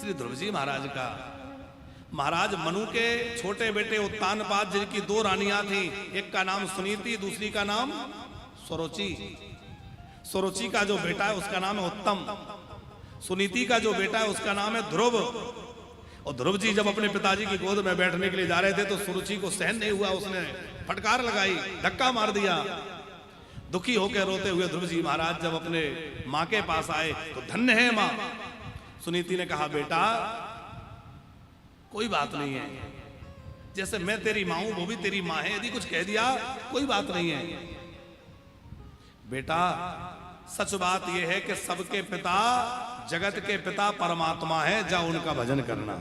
श्री ध्रुव जी महाराज का, महाराज मनु के छोटे बेटे उत्तानपाद जिनकी दो रानियां थी, एक का नाम सुनीति, दूसरी का नाम स्वरोचि। स्वरोचि का जो बेटा है उसका नाम है उत्तम, सुनीति का जो बेटा है उसका नाम है ध्रुव। और ध्रुव जी जब अपने पिताजी की गोद में बैठने के लिए जा रहे थे तो सुरुचि को सहन नहीं हुआ, उसने फटकार लगाई, धक्का मार दिया। दुखी होकर रोते हुए ध्रुव जी महाराज जब अपने माँ के पास आए तो धन्य है माँ। सुनीति ने कहा बेटा कोई बात नहीं है, जैसे मैं तेरी माँ हूं वो भी तेरी माँ है, यदि कुछ कह दिया कोई बात नहीं है। बेटा सच बात यह है कि सबके पिता जगत के पिता परमात्मा है, जा उनका भजन करना।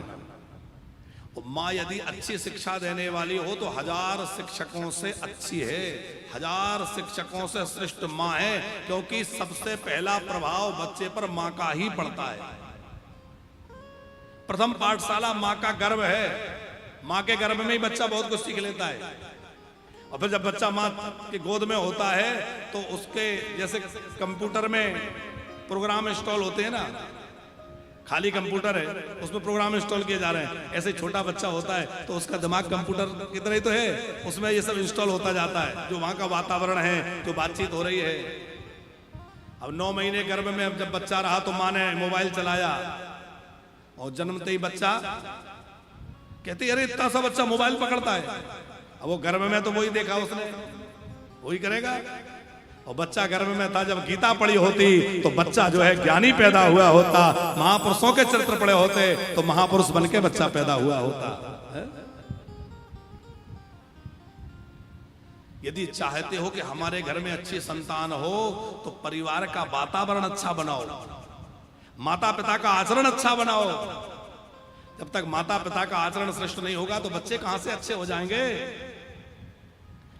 माँ यदि अच्छी शिक्षा देने वाली हो तो 1000 शिक्षकों से अच्छी है, 1000 शिक्षकों से श्रेष्ठ माँ है, क्योंकि सबसे पहला प्रभाव बच्चे पर माँ का ही पड़ता है। प्रथम पाठशाला माँ का गर्भ है, माँ के गर्भ में ही बच्चा बहुत कुछ सीख लेता है। और फिर जब बच्चा माँ की गोद में होता है तो उसके जैसे कंप्यूटर में प्रोग्राम इंस्टॉल होते हैं ना, खाली कंप्यूटर है उसमें प्रोग्राम इंस्टॉल किए जा रहे हैं, ऐसे छोटा बच्चा होता है तो उसका दिमाग कंप्यूटर की तरह ही तो है, उसमें ये सब इंस्टॉल होता जाता है, जो वहाँ का वातावरण है, जो बातचीत हो रही है। अब 9 महीने गर्भ में अब जब बच्चा रहा तो माँ ने मोबाइल चलाया और जन्मते ही बच्चा कहती अरे इतना सा बच्चा मोबाइल पकड़ता है। अब वो गर्भ में तो वही देखा उसने, वही करेगा। और बच्चा गर्भ में था, जब गीता पढ़ी होती तो बच्चा जो है ज्ञानी पैदा हुआ होता, महापुरुषों के चरित्र पढ़े होते तो महापुरुष बन के बच्चा पैदा हुआ होता है? यदि चाहते हो कि हमारे घर में अच्छी संतान हो तो परिवार का वातावरण अच्छा बनाओ, माता पिता का आचरण अच्छा बनाओ। जब तक माता पिता का आचरण श्रेष्ठ नहीं होगा तो बच्चे कहां से अच्छे हो जाएंगे?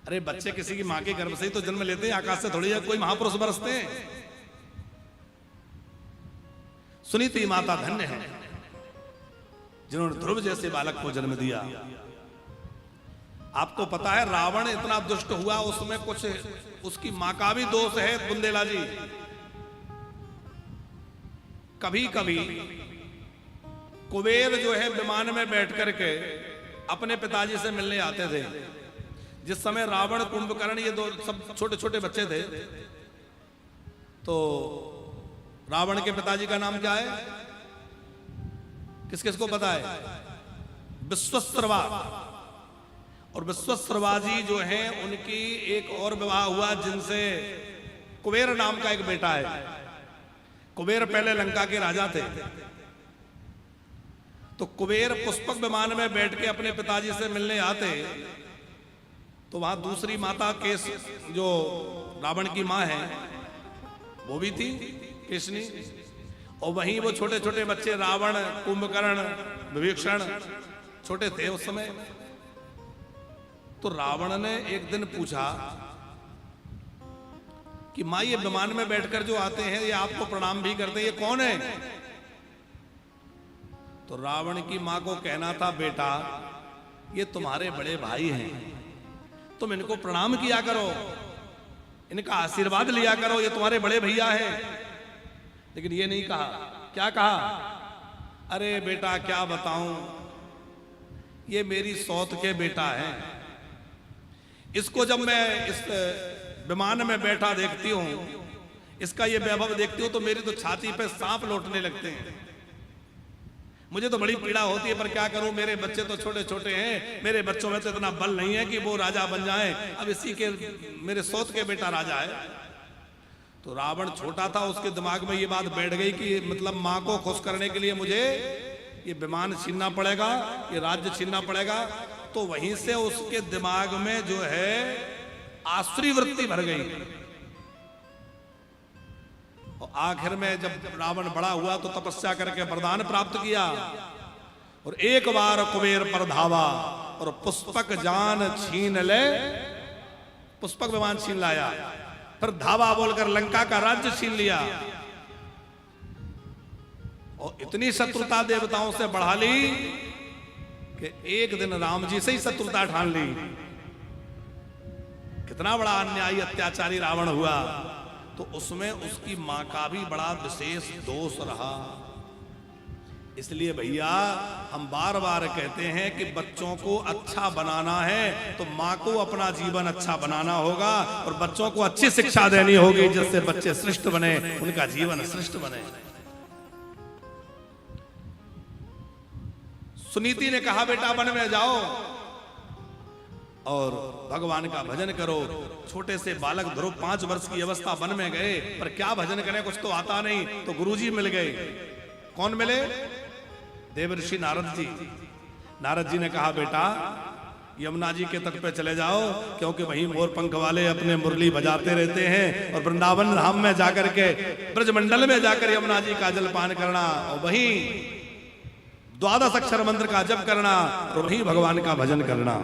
अरे बच्चे किसी की मां के गर्भ से ही तो जन्म लेते हैं, आकाश से थोड़ी कोई महापुरुष बरसते हैं। सुनीति माता धन्य है जिन्होंने ध्रुव जैसे बालक को जन्म दिया। आपको पता है रावण इतना दुष्ट हुआ, उसमें कुछ उसकी मां का भी दोष है बुंदेला जी। कभी कभी कुबेर जो है विमान में बैठ करके अपने पिताजी से मिलने आते थे। जिस समय रावण कुंभकर्ण ये दो सब छोटे छोटे बच्चे थे तो रावण के पिताजी का नाम क्या है, किस किस को पता है? विश्वस्रवा। और विश्वस्रवा जी जो हैं उनकी एक और विवाह हुआ जिनसे कुबेर नाम का एक बेटा है। कुबेर पहले लंका के राजा थे। तो कुबेर पुष्पक विमान में बैठ के अपने पिताजी से मिलने आते तो वहां दूसरी माता केश जो रावण की मां है वो भी थी केशनी, और वहीं वो छोटे छोटे बच्चे रावण, कुंभकर्ण, विभीषण छोटे थे उस समय। तो रावण ने एक दिन पूछा कि मां ये विमान में बैठकर जो आते हैं ये आपको प्रणाम भी करते हैं, ये कौन है? तो रावण की मां को कहना था बेटा ये तुम्हारे बड़े भाई हैं, तुम इनको प्रणाम किया करो, इनका आशीर्वाद लिया करो, ये तुम्हारे बड़े भैया हैं। लेकिन ये नहीं कहा। क्या कहा? अरे बेटा क्या बताऊं, ये मेरी सौत के बेटा है, इसको जब मैं इस विमान में बैठा देखती हूं, इसका ये वैभव देखती हूं तो मेरी तो छाती पे सांप लौटने लगते हैं। मुझे तो बड़ी पीड़ा होती है, पर क्या करूं, मेरे बच्चे तो छोटे छोटे हैं, मेरे बच्चों में तो इतना बल नहीं है कि वो राजा बन जाएं। अब इसी के मेरे सौत के बेटा राजा है। तो रावण छोटा था, उसके दिमाग में ये बात बैठ गई कि मतलब माँ को खुश करने के लिए मुझे ये विमान छीनना पड़ेगा, ये राज्य छीनना पड़ेगा। तो वहीं से उसके दिमाग में जो है आसुरी वृत्ति भर गई। और आखिर में जब रावण बड़ा हुआ तो तपस्या करके वरदान प्राप्त किया और एक बार कुबेर पर धावा और पुष्पक जान छीन ले, पुष्पक विमान छीन लाया, फिर धावा बोलकर लंका का राज्य छीन लिया। और इतनी शत्रुता देवताओं से बढ़ा ली कि एक दिन राम जी से ही शत्रुता ठान ली। कितना बड़ा अन्यायी अत्याचारी रावण हुआ। तो उसमें उसकी मां का भी बड़ा विशेष दोष रहा। इसलिए भैया हम बार बार कहते हैं कि बच्चों को अच्छा बनाना है तो माँ को अपना जीवन अच्छा बनाना होगा और बच्चों को अच्छी शिक्षा देनी होगी जिससे बच्चे श्रेष्ठ बने, उनका जीवन श्रेष्ठ बने। सुनीति ने कहा बेटा वन में जाओ और भगवान का भजन करो। छोटे से बालक ध्रुव 5 वर्ष की अवस्था वन में गए, पर क्या भजन करें, कुछ तो आता नहीं। तो गुरुजी मिल गए। कौन मिले? देवर्षि नारद जी। नारद जी ने कहा बेटा यमुना जी के तट पे चले जाओ, क्योंकि वहीं मोर पंख वाले अपने मुरली बजाते रहते हैं, और वृंदावन धाम में जाकर के ब्रजमंडल में जाकर यमुना जी का जलपान करना और वहीं 12 अक्षर मंत्र का जप करना और वहीं भगवान का भजन करना।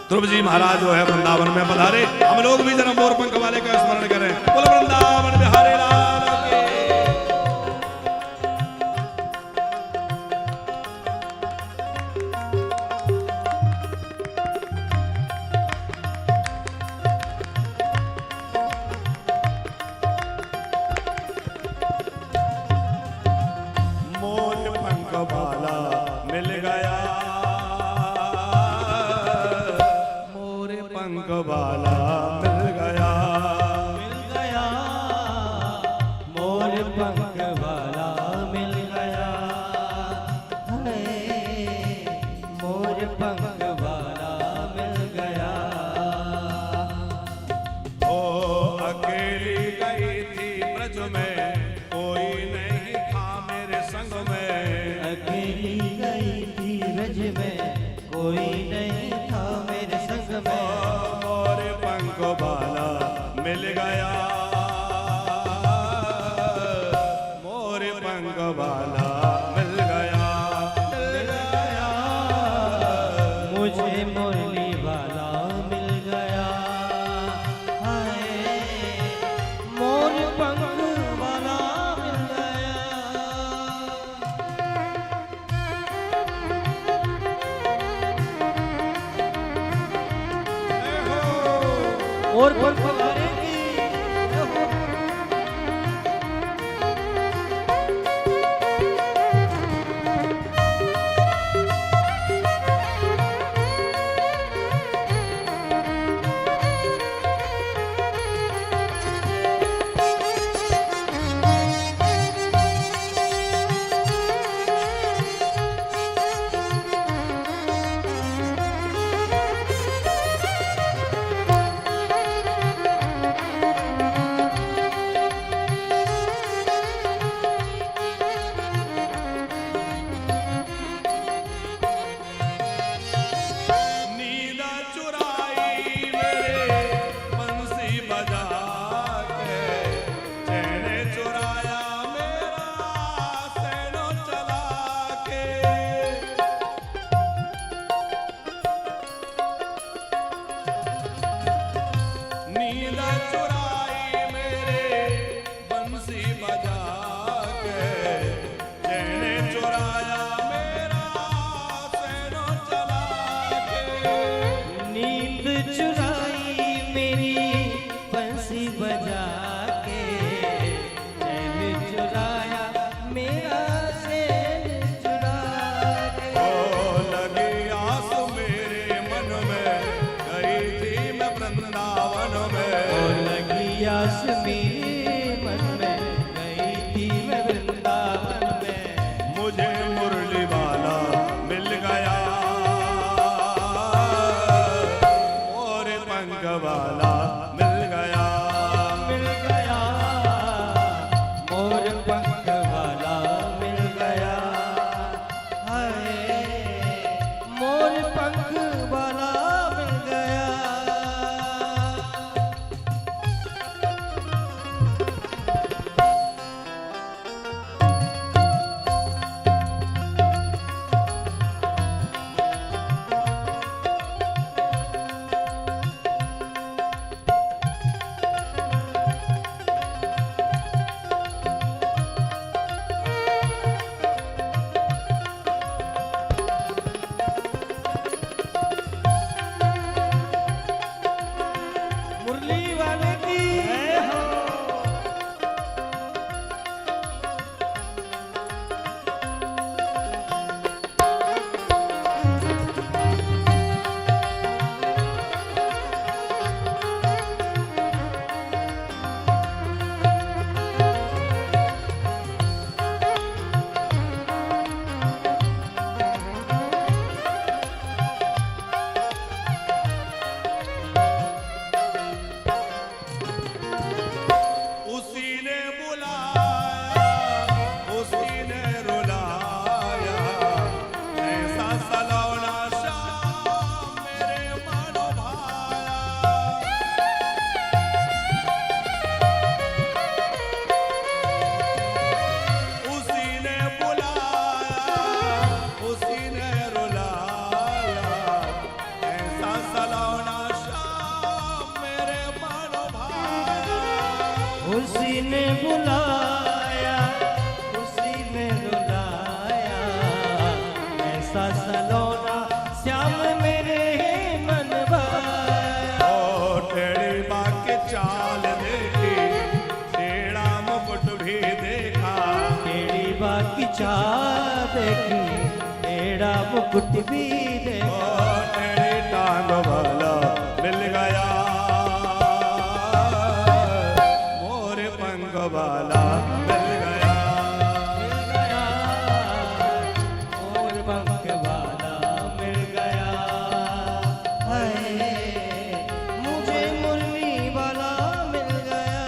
ध्रुव जी महाराज जो है वृंदावन में पधारे। हम लोग भी जरा मोर पंख वाले का स्मरण करें। बोल वृंदावन बिहारी लाल की। मोर पंख वाला मिल गया, पंख वाला मिल गया, मिल गया, मोर पंख वाला मिल गया, मोर पंख वाला मिल गया। ओ अकेली गई थी ब्रज में, कोई नहीं था मेरे संग में। अकेली गई थी ब्रज में, कोई नहीं था मेरे संग में। बाला मिल गया, मोर पंख वाला मिल गया, मिल गया, मुझे मुरली वाला मिल गया, हाय मोर पंख वाला मिल गया। मोर पंख वाले की मन में गई थी मैं वृंदावन में। मुझे मुरली वाला मिल गया, और पंख वाला मिल गया, मिल गया, मोर पंख वाला मिल गया, हाय मोर पंख वाला मिल गया। देखी टेढ़ा मुकुट भी देखा, टेढ़ी टांग वाला मिल गया, मोर पंख वाला मिल गया, और पंख वाला मिल गया। हाय मुझे मुरली वाला मिल गया।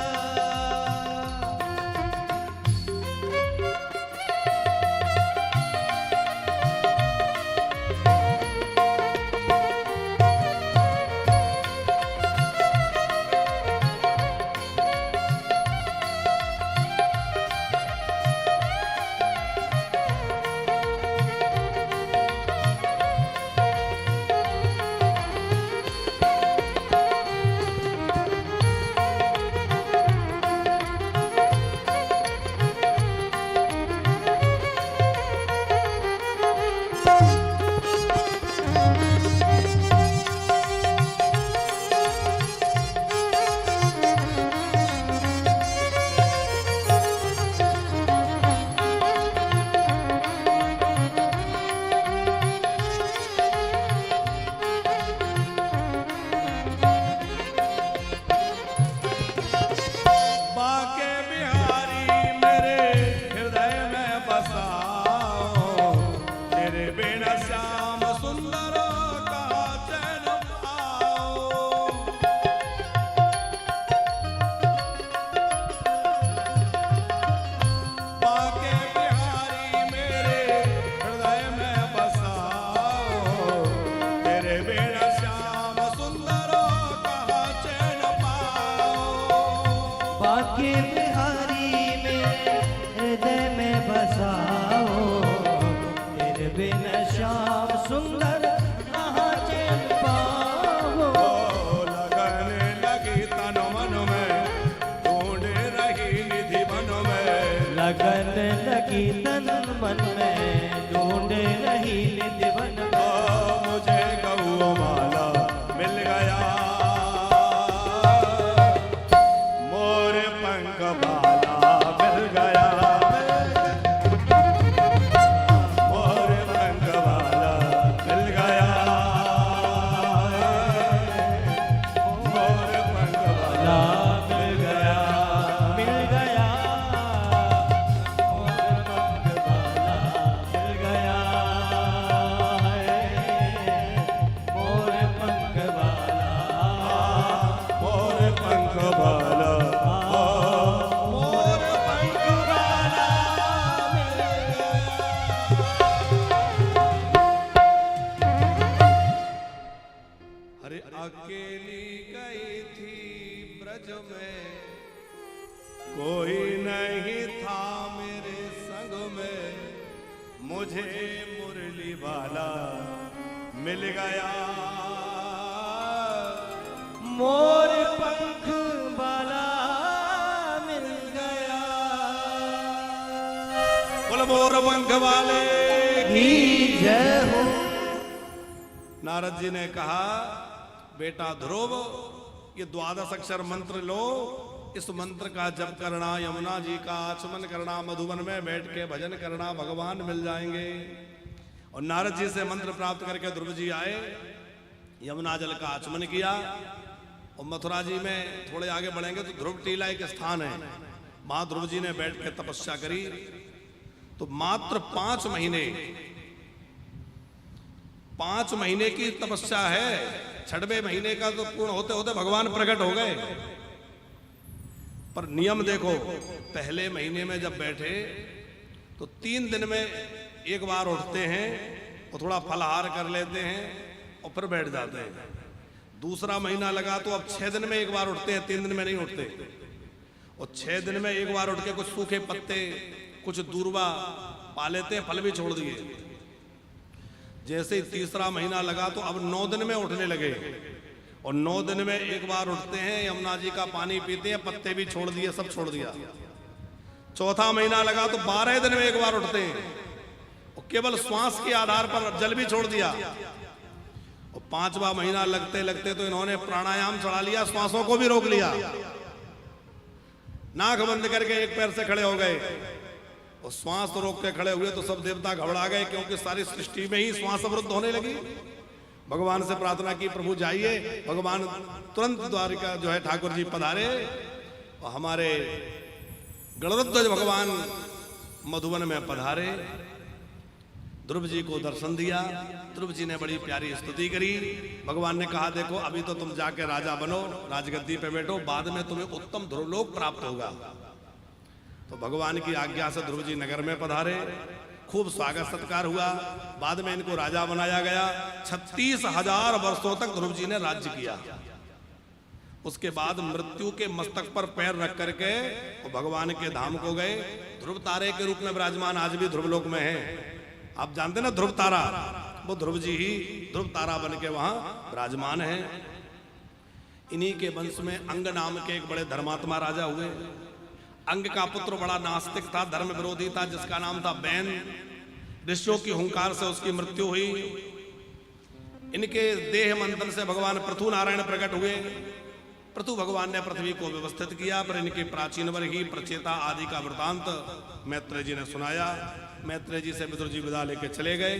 बाके बिहारी मेरे हृदय में बसाओ, तेरे बिना श्याम सुंदर का चैन पाओ। बाके बिहारी मेरे हृदय में बसाओ, तेरे बिना श्याम सुंदर का चैन पाओ। बाके बिहारी मेरे हृदय में बसाओ, तेरे बिन श्याम सुंदर कहाँ चैन पाओ। लगन लगी तन मन में, ढूंढ रही निधि बन में, लगन लगी तन मन में, ढूंढ रही निधि वन में। मुझे गौ माला मिल गया, मोर पंख वाला मिल गया, मोर पंख वाला मिल गया, मोर पंख वाला मिल गया, मिल गया, और पंख वाला मिल गया है, मोर पंख वाला, मोर पंख वाला, मोर पंख वाला मिल गया। अरे अकेली गई थी ब्रज में, कोई नहीं था मेरे संग में, मुझे मुरली वाला मिल गया, मोर पंख वाला मिल गया। बोल मोर पंख वाले की जय हो। नारद जी ने कहा, बेटा ध्रुव, ये 12 अक्षर मंत्र लो, इस मंत्र का जप करना, यमुना जी का आचमन करना, मधुबन में बैठ के भजन करना, भगवान मिल जाएंगे। और नारद जी से मंत्र प्राप्त करके ध्रुव जी आए, यमुना जल का आचमन किया। और मथुरा जी में थोड़े आगे बढ़ेंगे तो ध्रुव टीला एक स्थान है, वहां ध्रुव जी ने बैठ के तपस्या करी। तो मात्र 5 महीने की तपस्या है, 6वें महीने का तो पूर्ण होते होते भगवान प्रकट हो गए। पर नियम देखो, पहले महीने में जब बैठे तो 3 दिन में एक बार उठते हैं और थोड़ा फलाहार कर लेते हैं और फिर बैठ जाते हैं। दूसरा महीना लगा तो अब 6 दिन में एक बार उठते हैं, 3 दिन में नहीं उठते। और 6 दिन में एक बार उठ के कुछ सूखे पत्ते, कुछ दूर्वा पा लेते हैं, फल भी छोड़ दिए। जैसे ही तीसरा महीना लगा तो अब 9 दिन में उठने लगे और 9 दिन में एक बार उठते हैं, यमुना जी का पानी पीते हैं, पत्ते भी छोड़ दिए, सब छोड़ दिया। चौथा महीना लगा तो 12 दिन में एक बार उठते हैं और केवल श्वास के आधार पर जल भी छोड़ दिया। और 5वां महीना लगते लगते तो इन्होंने प्राणायाम चढ़ा लिया, श्वासों को भी रोक लिया, नाक बंद करके एक पैर से खड़े हो गए और श्वास रोक के खड़े हुए तो सब देवता घबरा गए, क्योंकि सारी सृष्टि में ही श्वास अवरुद्ध होने लगी। भगवान से प्रार्थना की, प्रभु जाइए। भगवान तुरंत द्वारिका जो है ठाकुर जी पधारे और हमारे गणरुद्र भगवान मधुबन में पधारे। ध्रुव जी को दर्शन दिया। ध्रुव जी ने बड़ी प्यारी स्तुति करी। भगवान ने कहा, देखो अभी तो तुम जाके राजा बनो, राजगद्दी पे बैठो, बाद में तुम्हें उत्तम ध्रुवलोक प्राप्त होगा। तो भगवान की आज्ञा से ध्रुव जी नगर में पधारे। खूब स्वागत सत्कार हुआ। बाद में इनको राजा बनाया गया। 36,000 वर्षों तक ध्रुव जी ने राज्य किया। उसके बाद मृत्यु के मस्तक पर पैर रख करके वो भगवान के धाम को गए। ध्रुव तारे के रूप में विराजमान आज भी ध्रुवलोक में है। आप जानते ना ध्रुव तारा, वो ध्रुव जी ही ध्रुव तारा बन के वहां विराजमान है। इन्हीं के वंश में अंग नाम के एक बड़े धर्मात्मा राजा हुए। अंग का पुत्र बड़ा नास्तिक था, धर्म विरोधी था, जिसका नाम था बैन। ऋषियों की हुंकार से उसकी मृत्यु हुई। इनके देह मंथन से भगवान पृथु नारायण प्रकट हुए। पृथु भगवान ने पृथ्वी को व्यवस्थित किया, पर इनके प्राचीन वर ही प्रचेता आदि का वृतांत मैत्रेय जी ने सुनाया। मैत्रेय जी से विदुर जी विदा लेके चले गए।